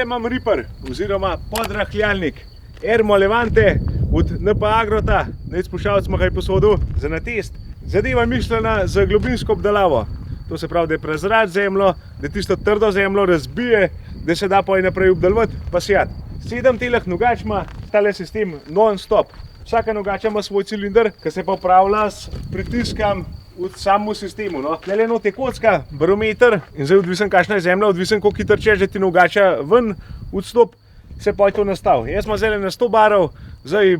Tele imam Reaper, oziroma podrahljalnik Ermo Levante od NP Agrota. Najspuščalec smo ga posodil za na test. Zadeva je mišljena za globinsko obdelavo. To se pravi, da je prezrač zemljo, da tisto trdo zemljo razbije, da se da pa je naprej obdelovati pa sijati. 7 teleh nogač ima tale sistem non-stop. Vsaka nogača ima svoj cilinder, ki se pa upravlja s pritiskom v samem sistemu. Tele not je kocka, barometer in zdaj odvisen kakšna je zemlja, odvisen koliko hitro češ, da ti nogača ven odstop, se pa je to nastav. Jaz imam zdaj na 100 barov, zdaj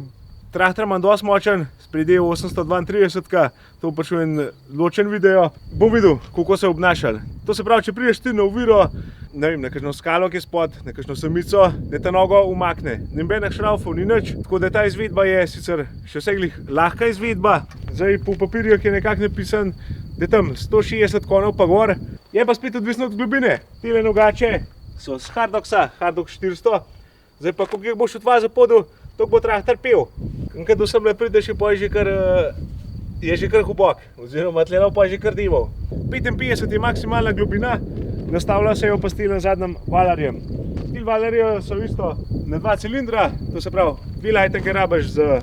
traktor imam dosti močen, spredje 832, to bo prišel en ločen video. Bom videl, kako se je obnašal. To se pravi, če prideš ti na oviro, ne vem, na kakšno skalo, ki je spod, na kakšno samico, da ta nogo umakne. Nobenih šraufov ni nič, tako da ta izvedba je sicer še vseglih lahka izvedba. Zdaj po papirju je nekako napisan, da je tam 160 konjev pa gor. Je pa spet odvisno od globine. Tele nogače so z Hardoxa, Hardox 400. Zdaj pa, koliko jih boš od vas zapodil, to bo traktor pel. Kad do sem le prideš, je že kar hubok, oziroma tlelo pa je že kar dival. 55 je maksimalna globina, nastavlja se jo pa s tem zadnjim valarjem. Ti valarji so isto na 2 cilindra, to se pravi, 2 lajtenke rabiš za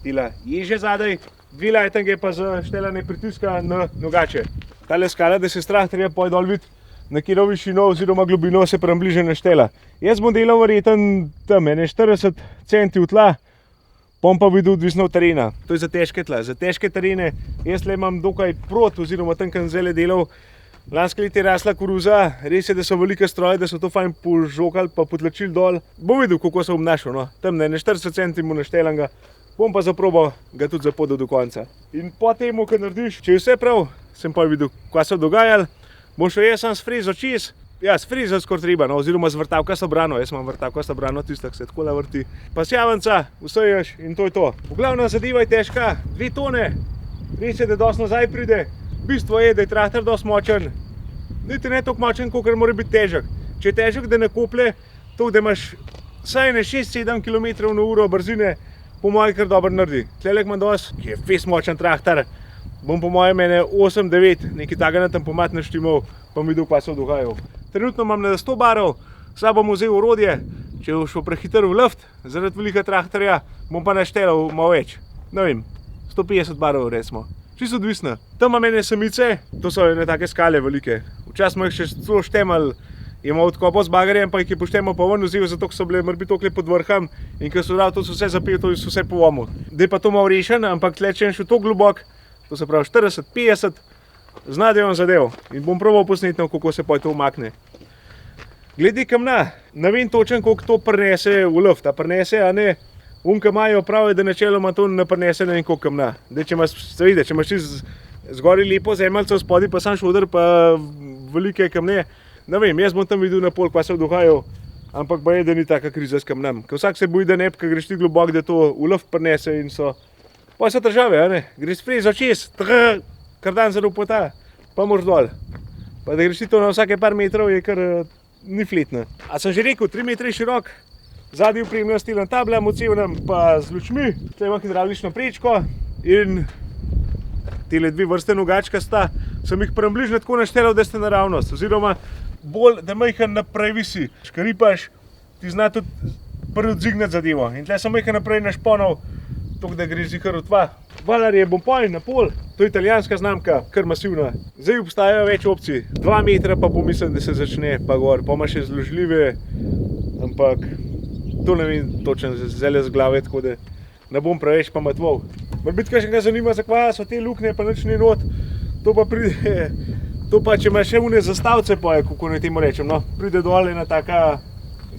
tila ježe zadaj, 2 lajtenke pa za štelanje pritiska na nogače. Tale skala, da se s traktorja poje dol vid, na katero višino oziroma globino se približno štela. Jaz bom delal verjetno tam 40 centi v tla, bom pa videl odvisno od terena. To je za težke tla. Za težke terene jaz le imam dokaj prot, oziroma tam, kam zdaj delal. Lansko leto je rasla koruza, res je, da so velike stroje, da so to fajn požokali pa potlačili dol. Bom videl, kako se obnašal, no. Tam ne 40 centi mu naštelam ga, bom pa zaprobal ga tudi zapodil do konca. In po temu, ko narediš, če je vse prav, sem pa videl, kaj se je dogajalo. Bom šel jaz sam s frizo čez, ja, s frizo skor treba, no, oziroma z vrtavkasto brano. Jaz imam vrtavkasto brano, tista, ki se takole vrti. Pa sjavenca, vseješ in to je to. V glavna zadeva je težka, 2 tone, res je, da dosti nazaj pride. Bistvo je, da je traktor dosti močen. Niti ne toliko močen, kolikor mora biti težek. Če je težek, da ne koplje, to, da imaš vsaj 6-7 km/h brzine, po mojem kar dobro naredi. Tlelek imam dosti, ki je fest močen traktor. Bom po mojem mene 8-9, nekaj takega na tempomat naštimal, pa mi videl, kaj se je dogajalo. Trenutno imam na 100 barov, saj bom vzel orodje, če bo šel prehiter v luft, zaradi velika traktorja, bom pa naštelal malo več. Ne vem, 150 barov recimo. Čisto odvisno. Tam imam ene samice, to so ene take skale velike. Včasih smo jih še celo štemal, je malo odkopal z bagerjem, pa jih je poštemal pa ven vzel, zato so bile morbi tokle pod vrhom in ko so dal, to so vse zapel, to so vse povomil. Zdaj pa to malo rešen, ampak tle če še to globok, to se pravi 40-50, z nadevom zadev in bom probal posneti, kako se pa to umakne. Glede kamna, ne vem točen, koliko to prinese v luft, a prinese, a ne. Unka imajo pravi, da načeloma to ne prinese ne vem koliko kamna. Če imaš zgori lepo zemeljco, spodaj pa sam šoder, pa velike kamne, ne vem, jaz bom tam videl na pol, kaj se je dogajal, ampak pa je, da ni taka kriza s kamnem. Ker vsak se boji, da ne, ko greš ti globok, da to v luft prinese in so. Pa so države, a ne, greš frizo čez, kar dan zelo pota, pa moraš dol. Pa da greš ti to na vsake par metrov, je kar ni fletno. A sem že rekel, 3 metre širok, zadnji opremljen s telem tablem, odsevnem pa z lučmi, tukaj imam hidravlično prečko in tele 2 vrste nogačka sta, sem jih približno tako naštelal, da ste naravnost, oziroma bolj, da majhen naprej visi. Škaripaš, ti zna tudi prvi odzignati zadevo in tukaj sem majhen naprej našponal, tako da gre zikar v 2. Valar je Bompoj na pol, to je italijanska znamka, kar masivna. Zdaj obstajajo več opcij, 2 metra pa pomislim, da se začne pa gor, pa ima še zložljive, ampak to ne vem točno zdaj z glave, tako da ne bom preveč pametval. Morbiti kakšnega zanima, zakaj so te luknje, pa nič ni not, to pa pride, to pa če imaš še une zastavce, pa je, kako naj temu rečem, no, pride dol ena taka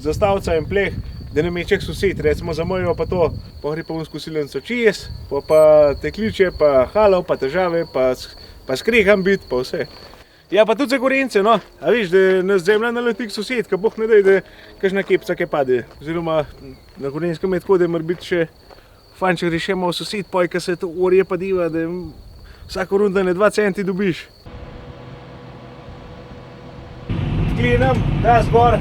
zastavca in pleh, da ne meček sosed, recimo za mojo pa to, pa gre pa v skosilnico čez, pa tekliče, pa halov, pa težave, pa skreham biti, pa vse. Ja, pa tudi za Gorence, no, a veš, da nas zemlja naleti k sosed, ka boh ne daj, da kakšna kepca kaj pade. Oziroma, na Gorenskem je tako, da mora biti še fajn, če greš še malo sosed, poj, ka se to orje pa diva, da vsako runda ne 2 centi dobiš. Odklenem, da zgor.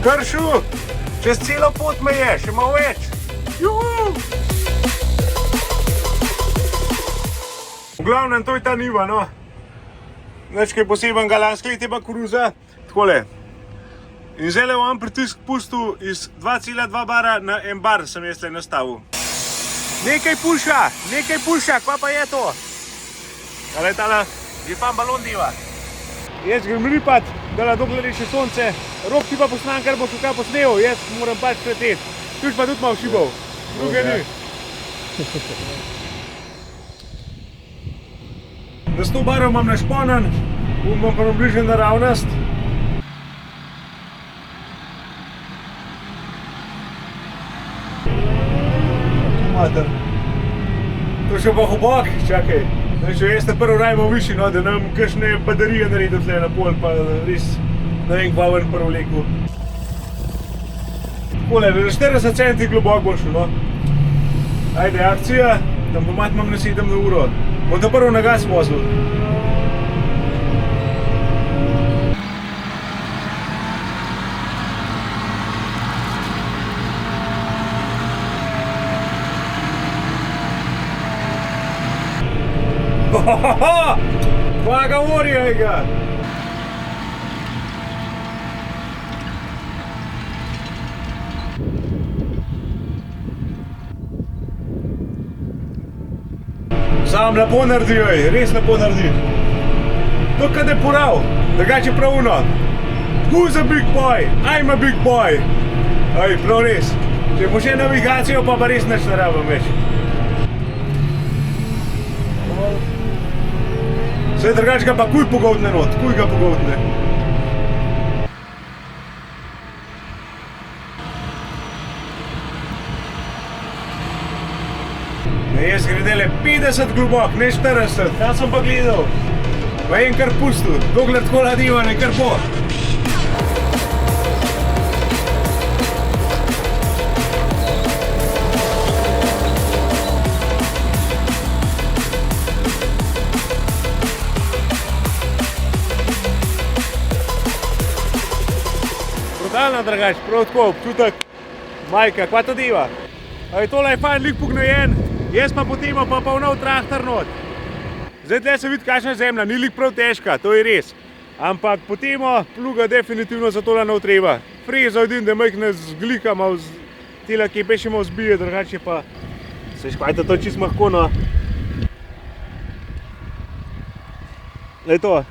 Kršu, čez celo pot me je, še malo več. Juhu! V glavnem, to je ta niva, no. Nič kaj posebenega, lansko leto je bila koruza. Takole. In zdaj vam pritisk pustil iz 2,2 bara na 1 bar sem jaz tukaj nastavil. Nekaj puša, kva pa je to? Ale tala, je tam balon diva. Jaz grem ripat, dokler je še sonce. Rob ti pa posnan, kar boš kaj posnel, jaz moram pač preteti. Tuš pa tudi malo šibov, druge ni. Na 100 barov imam našponen, imam pa približno naravnost. To še pa hobok, čakaj. Jaz te prvo rajmo višji, no, da nam kakšne baterije naredil tle na pol, pa res ne vem kva ven prvo leku. Takole, 40 centi globok bo šel, no. Ajde, akcija, tam pomat imam na 7 na uro. Bom te prvo na gas vozil. Kva ga morja je ga! Sam lepo naredi, res lepo naredi. To kad je porav, drugače prav uno. Who's a big boy? I'm a big boy. Aj, prav res. Če bo še navigacijo, pa res nič ne rabim več. Vse drugače ga pa kuj pogovtne not, kuj ga pogovtne. Jaz gredele 50 globok, ne 40, tam sem pa gledal. Pa en kar pustil, dokler tako ladiva, ne kar po. Brutalno drugač, prav tako, občutek. Majka, kva to diva? Tole je fajn lik pognojen. Jaz pa potem pa nov traktor not. Zdaj tle se vidi kakšna zemlja, ni lik prav težka, to je res. Ampak potem pluga definitivno za tole nov treba. Frezo edin, da majhne zglika malo tela, ki je še malo zbije, drugače pa se škvajta to čist mahko, no. Lej to.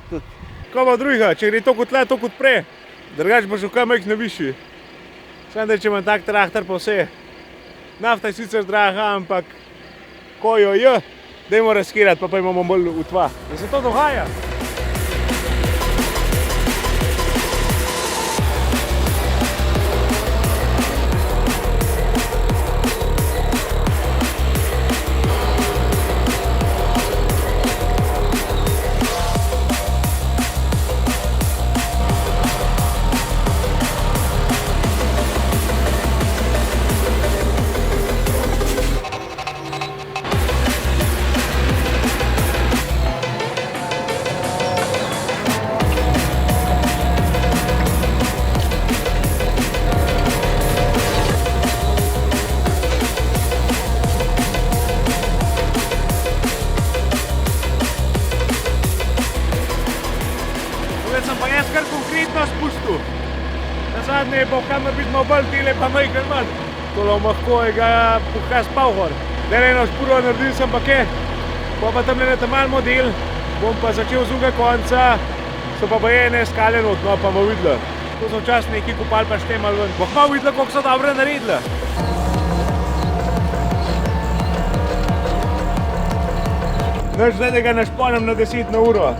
Ko pa drugega, če gre to kot tle, to kot pre, drugače pa še kaj majhne višji. Samo da če imam tak traktor pa vse. Nafta je sicer draga, ampak ko jo je, dajmo razkirati, pa imamo bolj utva. Da se to dogaja. Sem pa jaz kar konkretno spustil. Nazadnje je pa kamer biti malo bolj tele pa majken manj. Tolo mahko je ga puhka spal gor. Zdaj eno špuro naredil sem pa kaj. Pa tam ne mal model. Bom pa začel z druga konca. So pa ene skale not, no pa bomo videla. To so včasih neki kopali pa štemal ven. Boh malo videla, koliko so dobro naredila. Nič zdaj, da ga našponem na 10 na uro.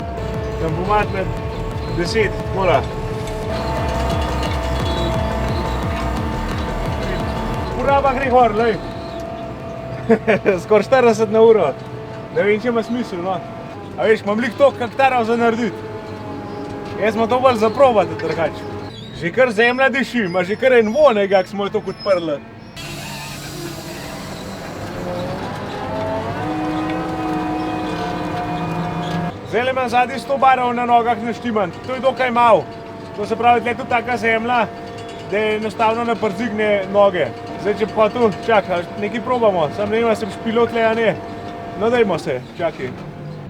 Tam pomat med 10, takole. Poraba gre gor, lej. Skoraj 40 na uro. Ne vem, če ima smisel, no. A veš, imam lik toliko hektarov za narediti. Jaz smo to bolj za probati, drugače. Že kar zemlja diši, ima že kar en vonj, kak smo jo tako odprli. Zdaj imam zadnji 100 barov na nogah naštiman, to je dokaj malo. To se pravi, tle je tudi taka zemlja, da enostavno ne przigne noge. Zdaj, če pa tu, čakaj, nekaj probamo, sam ne vem, sem špilot le, a ne. No, dajmo se, čakaj.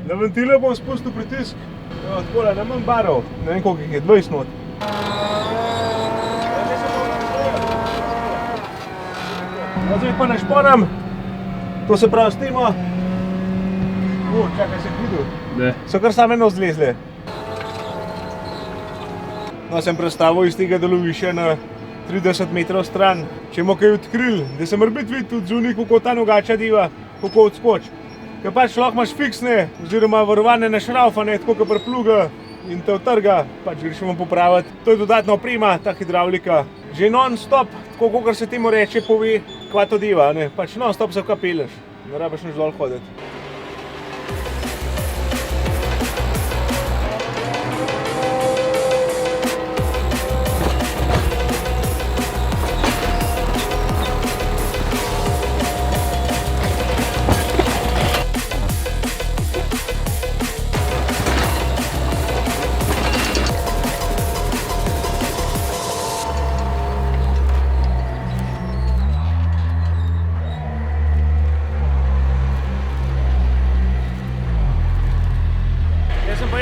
Na ventile bom spustil pritisk, takole, na manj barov, ne vem koliko jih je, 20 not. No, zdaj pa našponam, to se pravi stimo. Čakaj, si videl? Ne. So kar same nos zlezle. No, sem predstavil iz tega, da lovi še na 30 metrov stran. Če bomo kaj odkrili, da se mora biti videti od zunaj, kako ta nogača diva, kako odskoči. Ker pač lahko imaš fiksne, oziroma varovane na šraufane, tako kot pri pluga in te utrga, pač greš vam popraviti. To je dodatna oprema, ta hidravlika. Že non-stop, tako kot se temu reče, pove, kva to diva, ne? Pač non-stop se kapeleš, ne rabiš nič dol hoditi.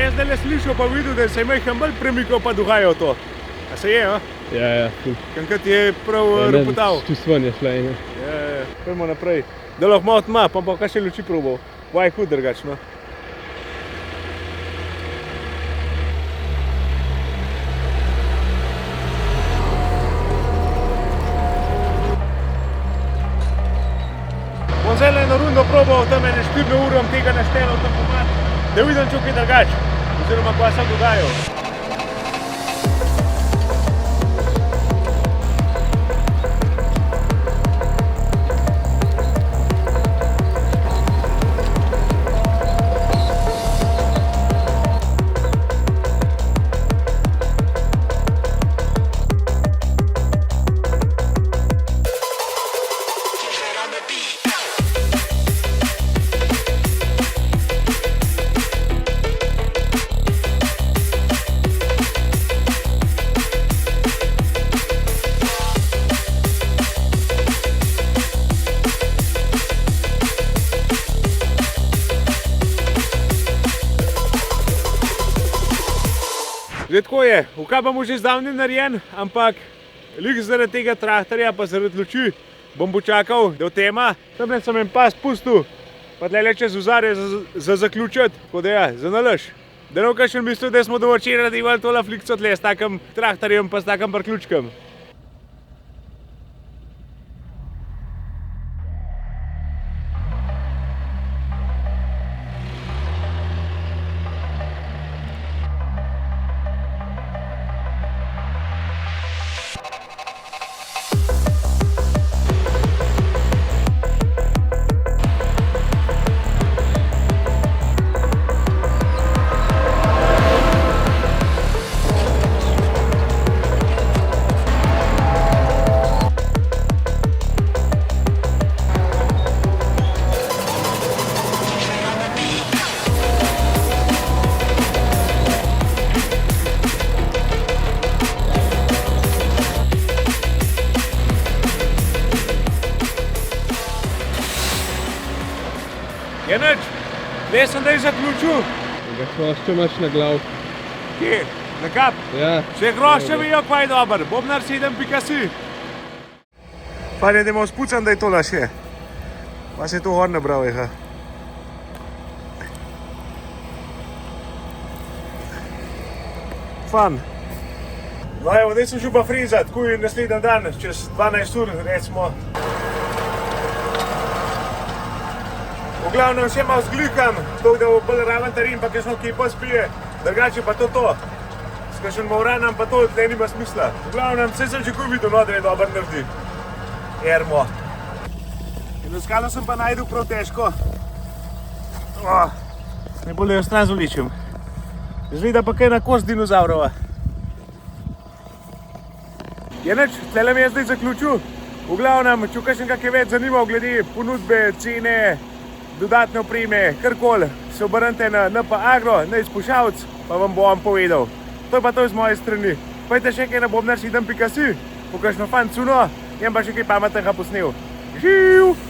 Jaz zdaj le slišal pa videl, da se je majhen bolj premikal pa duhajo to. A se je, a? Ja, tu. Kankrat je prav ropotal. Čustven je šla ena. Ja, pojmo naprej. Da lahko malo tma, pa kaj še luči probal. Vaj hud drugač, no. Bom zdaj eno rundo probal, tam ene 4 ure tega naštel v tempomat, da vidim, če kaj drugač, oziroma kaj se dogaja. Zdaj tako je, ukap bom že zdavnaj narejen, ampak lik zaradi tega traktorja pa zaradi luči bom počakal do tema. Tamle sem en pas pustil, pa tlele čez ozarje za zaključiti, tako da ja, za nalaž. Da ne bo kakšen mislil, da smo do včeraj nadevali tole flikco tle s takim traktorjem pa s takim priključkem. Je nič, le sem da je zaključil. Ga hrošče imaš na glav. Kje? Na kap? Ja. Še hrošče vijo, kva je dober. Bobnar 7.si. Fajn je, da imamo spucan, da je to še. Pa se je to hor nabral, jeha. Fajn. No evo, zdaj sem šel pa frizat, tako je naslednji dan, čez 12 ur, recimo. V glavnem še malo zglikam, tako da bo bolj raven teren, pa kakšno kje pa spije, drugače pa to. S kakšen mavranom pa to tle nima smisla. V glavnem, vse sem že kuj videl, no, da je dober naredi. Ermo. In na skalo sem pa najdel prav težko. Najbolj da jo stran zvoličim. Zgleda pa kaj na kost dinozavrova. Je nič, tlele mi je zdaj zaključil. V glavnem, če kakšen kak je več zanimal glede ponudbe, cene, dodatne opreme, karkoli, se obrnite na NP Agro, na izpušalc, pa vam bom povedal. To je pa to iz moje strani. Pojďte še kaj na bobnar7.si, po kakšno fancuno, jem pa še kaj pametnega posnel. Živ!